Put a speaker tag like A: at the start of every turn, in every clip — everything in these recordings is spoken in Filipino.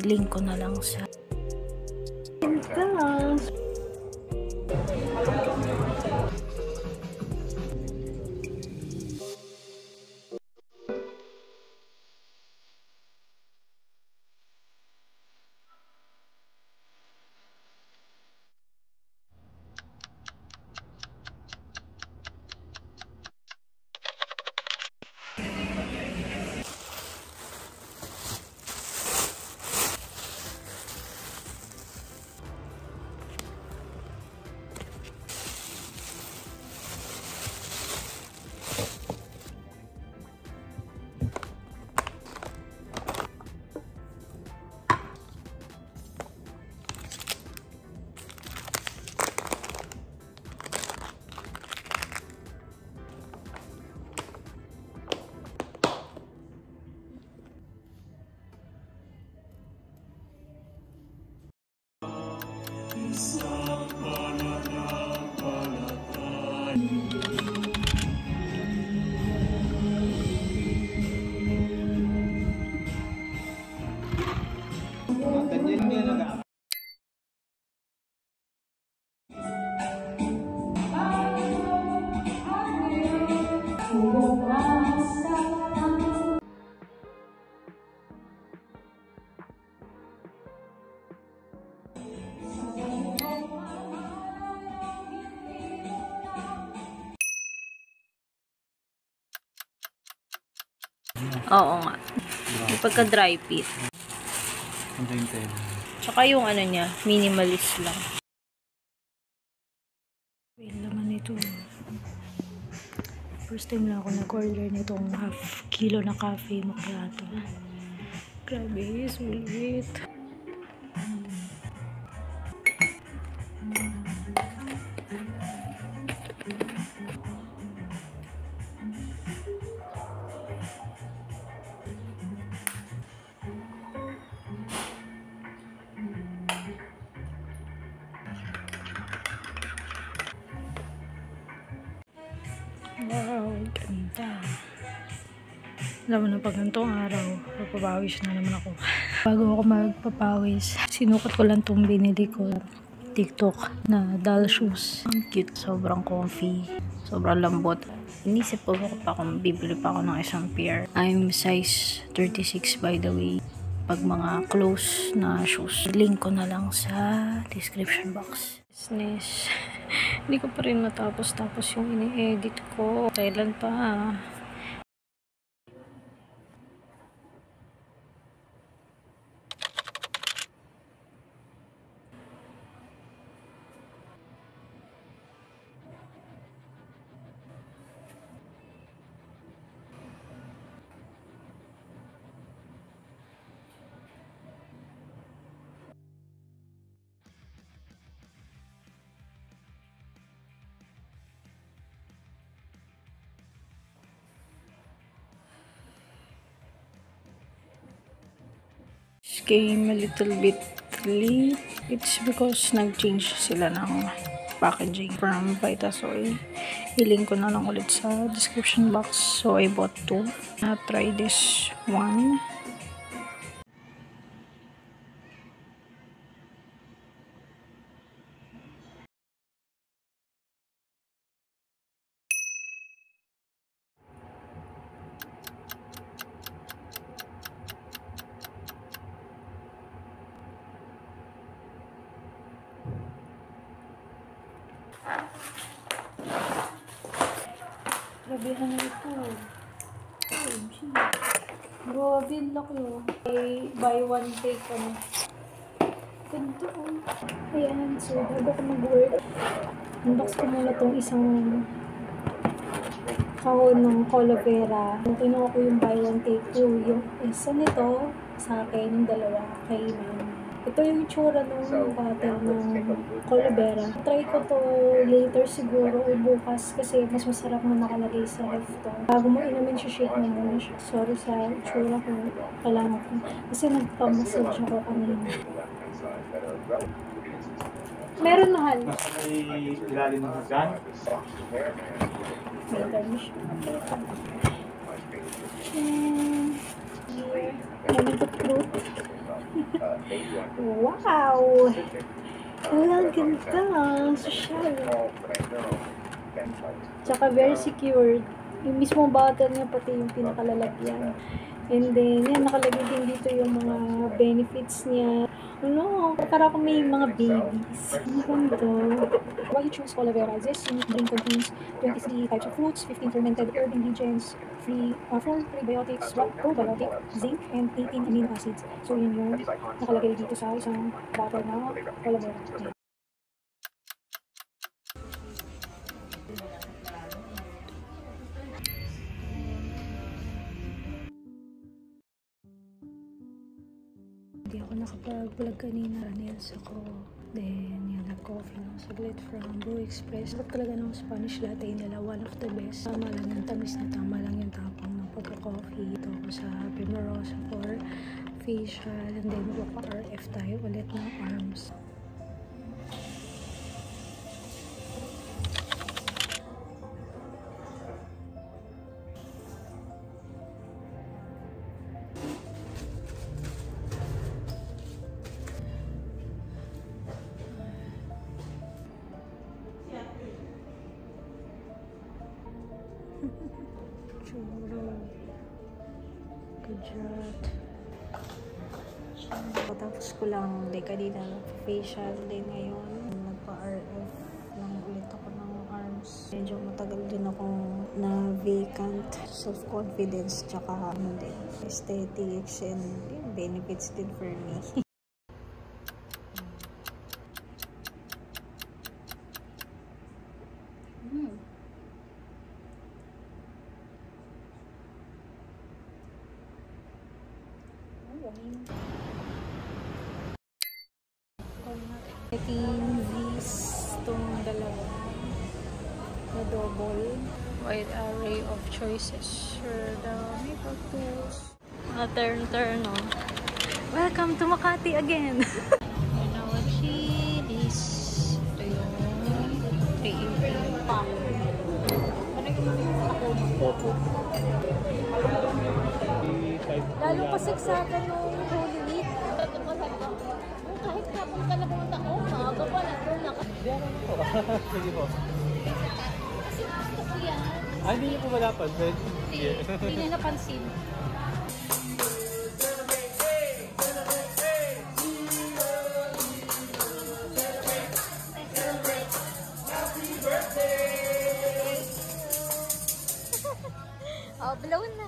A: link ko na lang sa oo nga. Pagka dry fit. Tsaka yung ano niya, minimalist lang. Wait, laman ito. First time lang ako nag-order nitong half kilo na cafe macchiato. Grabe, sulit. Wow, ganda. Alam mo na pag ganitong araw, magpapawis na naman ako. Bago ako magpapawis, sinukat ko lang itong binili ko. TikTok na doll shoes. Ang cute, sobrang comfy, sobrang lambot. Inisip ko pa kung bibili pa ako ng isang pair. I'm size 36 by the way. Pag mga close na shoes, link ko na lang sa description box. Business. Hindi ko pa rin matapos yung ini-edit ko. Kailan pa? Came a little bit late. It's because nag-change sila ng packaging from Vitasoy. I-link ko na lang ulit sa description box. So I bought 2. I'll try this one. Grabehan na ito. Grabe, laki yun. Buy one take ano. Ganito oh. Ayan, so bago ko mag-work, unbox ko muna itong isang kahon ng Colovera. Kinuha ko yung buy one take two. Yung isa nito sa akin, yung dalawa kay Ma'am. Ito yung itsura ng bottle ng Colovera. Try ko to later siguro o bukas kasi mas masarap na nakalagay sa ref to. Bago mo inumin siya, shake mo muna siya. Sorry sa itsura ko. Kailangan ko. Kasi nagpamassage ako kanina. Meron mahal.
B: May ilalim ng hagdan.
A: May garnish. Lemon to fruit. Wow! Walang ganda. Social. Tsaka very secured. Yung mismong bottle niya, pati yung pinakalalagyan. And then, yan, nakalagay din dito yung mga benefits niya. Ano, para kung may mga babies. Ano ganito? Why you choose aloe vera? This unique drink contains 23 types of fruits, 15 fermented herb ingredients, 4 prebiotics, 1 probiotic, zinc, and 18 amino acids. So, yun yung nakalagay dito sa isang bottle na aloe vera. Hindi ako nakapag-vlog kanina. Nails ako. Then, yan, nag-coffee lang saglit from Brew Express. Sarap talaga ng Spanish latte nila. One of the best. Tama lang yung tamis na tama lang yung tapang ng pagka-coffee. Ito ako sa Primrose for facial. And then, magpapa-RF tayo ulit ng arms. Churro. Kajat. Tapos ko lang, kanina facial din ngayon. Nagpa-RF lang ulit ako ng arms. Medyo matagal din akong na vacant. Self-confidence, tsaka din. Aesthetics and benefits din for me. These itong dalawa na double. Wide array of choices for the makeup tools. Turn, no? Welcome to Makati again! This. Ito yung 380 pack. Ano yung ako? Lalo pasigsagan nung Holy Week. Kahit kapag ka na pumunta ko, maaga pa na doon ako.
B: Sige po.
A: Kasi gusto ko yan.
B: Hindi niyo po ba napansin?
A: Hindi niya napansin. Oh, blown na.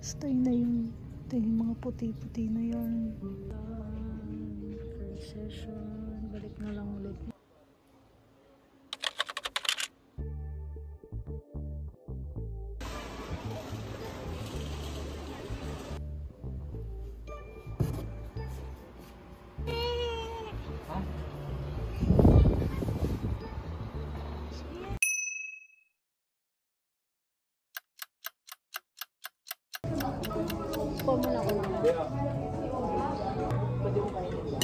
A: Stay na yung mga puti-puti na yan. First session, balik na lang ulit. Pwede mo kainin ba?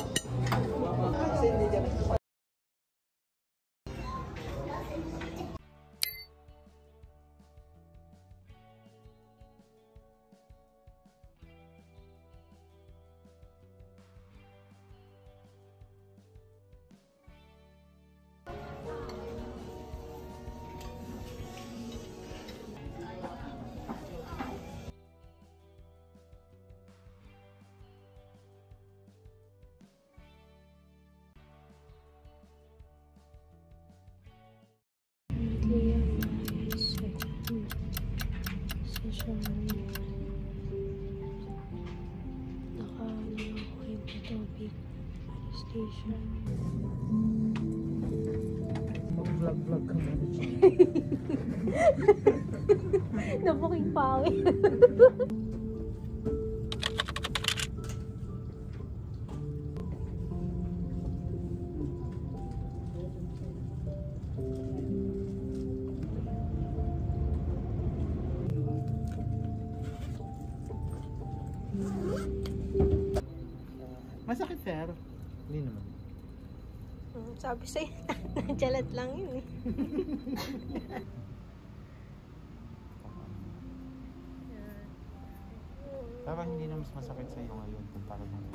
A: vacation.
B: Mag-vlog-vlog ka muna.
A: Nabuking pawi.
B: Masakit, sir? Hindi naman.
A: Sabi sa'yo, nadyalat lang yun eh.
B: Parang hindi na mas masakit sa'yo ngayon kumpara nung